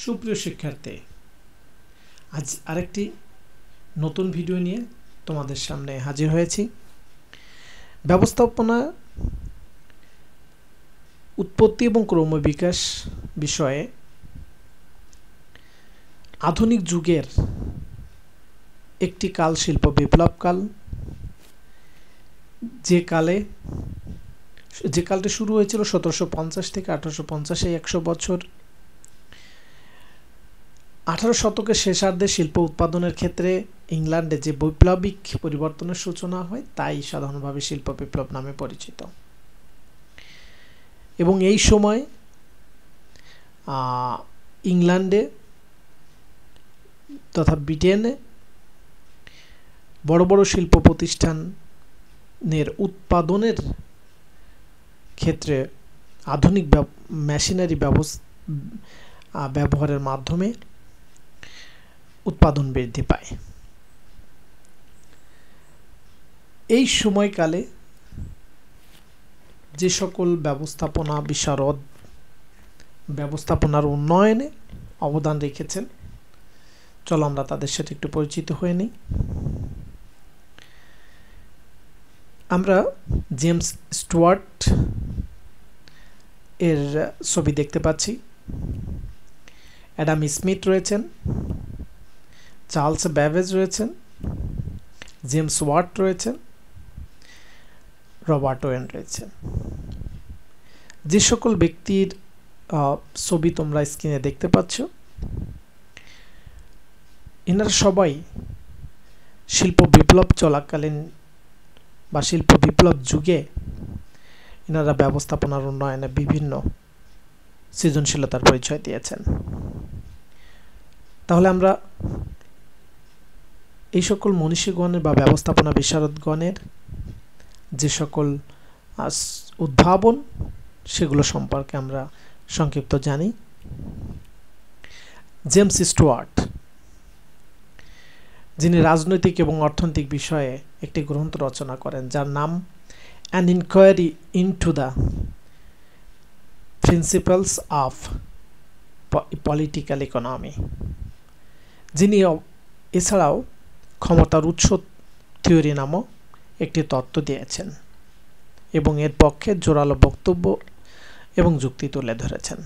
সুপ্রিয় শিক্ষার্থী, আজ আরেকটি নতুন ভিডিও নিয়ে তোমাদের সামনে হাজির হয়েছি। ব্যবস্থাপনা উৎপত্তি এবং ক্রমবিকাশ বিষয়ে আধুনিক যুগের একটি কাল শিল্প বিপ্লব কাল, যে কালটি শুরু হয়েছিল 1750 থেকে 1850, 100 বছর। 18 শতকের শেষার্ধে শিল্প উৎপাদনের ক্ষেত্রে ইংল্যান্ডে যে বৈপ্লবিক পরিবর্তনের সূচনা হয় তাই সাধারণভাবে শিল্প বিপ্লব নামে পরিচিত। এবং এই সময় ইংল্যান্ডে তথা ব্রিটেনে বড় বড় শিল্প প্রতিষ্ঠানের উৎপাদনের ক্ষেত্রে আধুনিক মেশিনারি ব্যবহারের মাধ্যমে উৎপাদন বৃদ্ধি পায়। এই সময়কালে যে সকল ব্যবস্থাপনা বিশারদ ব্যবস্থাপনার উন্নয়নে অবদান রেখেছেন, চলো আমরা তাদের সাথে একটু পরিচিত হয়ে নিই। আমরা জেমস স্টুয়ার্ট এর ছবি দেখতে পাচ্ছি। অ্যাডাম স্মিথ রয়েছেন, চার্লস ব্যাবেজ রয়েছেন, জেমস ওয়াট রয়েছেন, রবার্ট ওয়েন রয়েছেন। যে সকল ব্যক্তির ছবি তোমরা স্ক্রিনে দেখতে পাচ্ছ, এনারা সবাই শিল্প বিপ্লব চলাকালীন বা শিল্প বিপ্লব যুগে এনারা ব্যবস্থাপনার উন্নয়নে বিভিন্ন সৃজনশীলতার পরিচয় দিয়েছেন। তাহলে আমরা এই সকল মনীষীগণের বা ব্যবস্থাপনা বিশারদগণের যে সকল উদ্ভাবন সেগুলো সম্পর্কে আমরা সংক্ষিপ্ত জানি। জেমস স্টুয়ার্ট, যিনি রাজনৈতিক এবং অর্থনৈতিক বিষয়ে একটি গ্রন্থ রচনা করেন যার নাম an inquiry into the principles of political economy, যিনি এছাড়াও ক্ষমতার উৎস থিওরি নামক একটি তত্ত্ব দিয়েছেন এবং এর পক্ষে জোরালো বক্তব্য এবং যুক্তি তুলে ধরেছেন।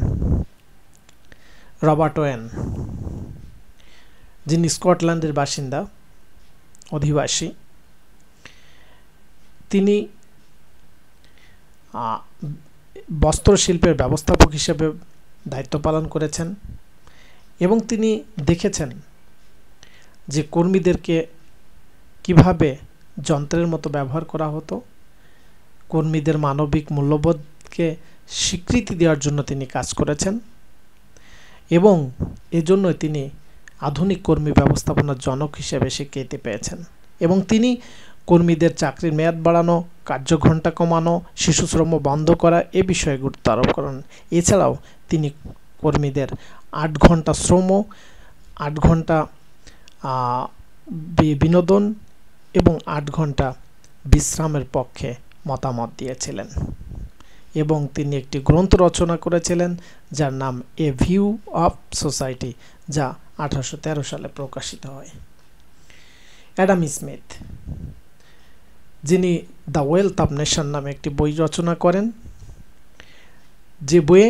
রবার্ট ওয়েন, যিনি স্কটল্যান্ডের বাসিন্দা অধিবাসী, তিনি বস্ত্রশিল্পের ব্যবস্থাপক হিসেবে দায়িত্ব পালন করেছেন এবং তিনি দেখেছেন যে কর্মীদেরকে কিভাবে যন্ত্রের মতো ব্যবহার করা হতো। কর্মীদের মানবিক মূল্যবোধকে স্বীকৃতি দেওয়ার জন্য তিনি কাজ করেছেন এবং এজন্যই তিনি আধুনিক কর্মী ব্যবস্থাপনার জনক হিসেবে স্বীকৃতি পেয়েছেন। এবং তিনি কর্মীদের চাকরির মেয়াদ বাড়ানো, কার্যঘণ্টা কমানো, শিশুশ্রম বন্ধ করা এ বিষয়ে গুরুত্ব আরোপ করেন। এছাড়াও তিনি কর্মীদের 8 ঘন্টা শ্রম, 8 ঘন্টা বিনোদন এবং 8 ঘন্টা বিশ্রামের পক্ষে মতামত দিয়েছিলেন এবং তিনি একটি গ্রন্থ রচনা করেছিলেন যার নাম এ ভিউ অফ সোসাইটি, যা 1813 সালে প্রকাশিত হয়। অ্যাডাম স্মিথ, যিনি দ্য ওয়েলথ অফ নেশন নামে একটি বই রচনা করেন, যে বইয়ে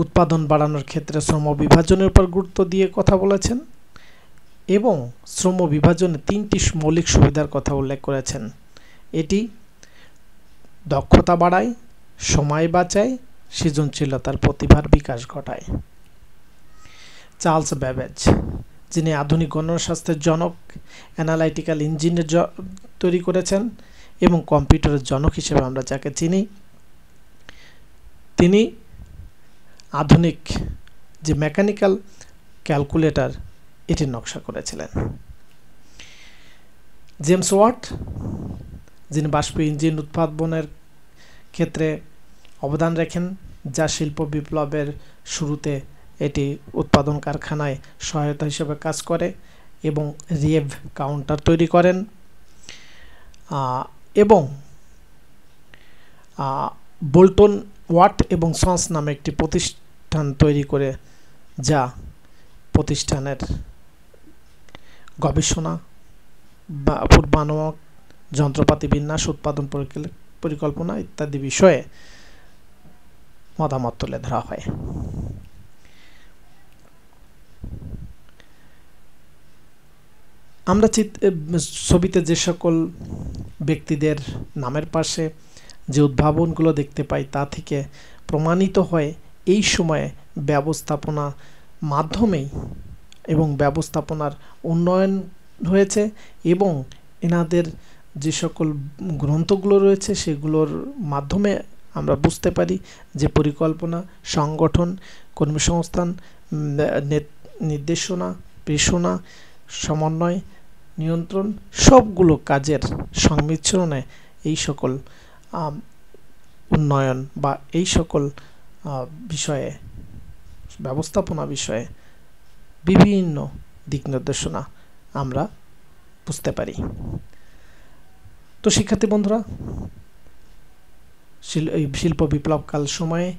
উৎপাদন বাড়ানোর ক্ষেত্রে শ্রম বিভাজনের উপর গুরুত্ব দিয়ে কথা বলেছেন এবং শ্রম বিভাজনে 3টি মৌলিক সুবিধার কথা উল্লেখ করেছেন। এটি দক্ষতা বাড়ায়, সময় বাঁচায়, সৃজনশীলতার প্রতিভার বিকাশ ঘটায়। চার্লস ব্যাবেজ, যিনি আধুনিক গণনাশাস্ত্রের জনক, অ্যানালাইটিক্যাল ইঞ্জিনের তৈরি করেছেন এবং কম্পিউটারের জনক হিসেবে আমরা যাকে চিনি, তিনি আধুনিক যে মেকানিক্যাল ক্যালকুলেটর এটির নকশা করেছিলেন। জেমস ওয়াট, যিনি বাষ্প ইঞ্জিন উৎপাদনের ক্ষেত্রে অবদান রাখেন, যা শিল্প বিপ্লবের শুরুতে এটি উৎপাদন কারখানায় সহায়তা হিসেবে কাজ করে এবং রেভ কাউন্টার তৈরি করেন এবং বোল্টন ওয়াট এবং সন্স নামে একটি প্রতিষ্ঠান তৈরি করে যা প্রতিষ্ঠানের গবেষণা বা পূর্বানুমান, যন্ত্রপাতি বিন্যাস, উৎপাদন পরিকল্পনা ইত্যাদি বিষয়ে মতামত তুলে ধরা হয়। আমরা ছবিতে যে সকল ব্যক্তিদের নামের পাশে যে উদ্ভাবনগুলো দেখতে পাই তা থেকে প্রমাণিত হয় এই সময়ে ব্যবস্থাপনা মাধ্যমেই এবং ব্যবস্থাপনার উন্নয়ন হয়েছে এবং এনাদের যে সকল গ্রন্থগুলো রয়েছে সেগুলোর মাধ্যমে আমরা বুঝতে পারি যে পরিকল্পনা, সংগঠন, কর্মসংস্থান, নির্দেশনা, প্রেষণা, সমন্বয়, নিয়ন্ত্রণ সবগুলো কাজের সংমিশ্রণে এই সকল উন্নয়ন বা এই সকল বিষয়ে ব্যবস্থাপনা বিষয়ে বিভিন্ন দিক নির্দেশনা আমরা বুঝতে পারি। তো শিক্ষার্থী বন্ধুরা, শিল্প বিপ্লবকাল সময়ে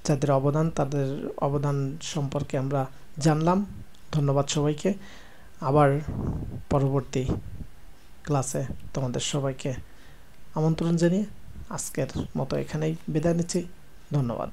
যাদের তাদের অবদান সম্পর্কে আমরা জানলাম। ধন্যবাদ সবাইকে। আবার পরবর্তী ক্লাসে তোমাদের সবাইকে আমন্ত্রণ জানিয়ে আজকের মতো এখানেই বিদায় নিচ্ছি। ধন্যবাদ।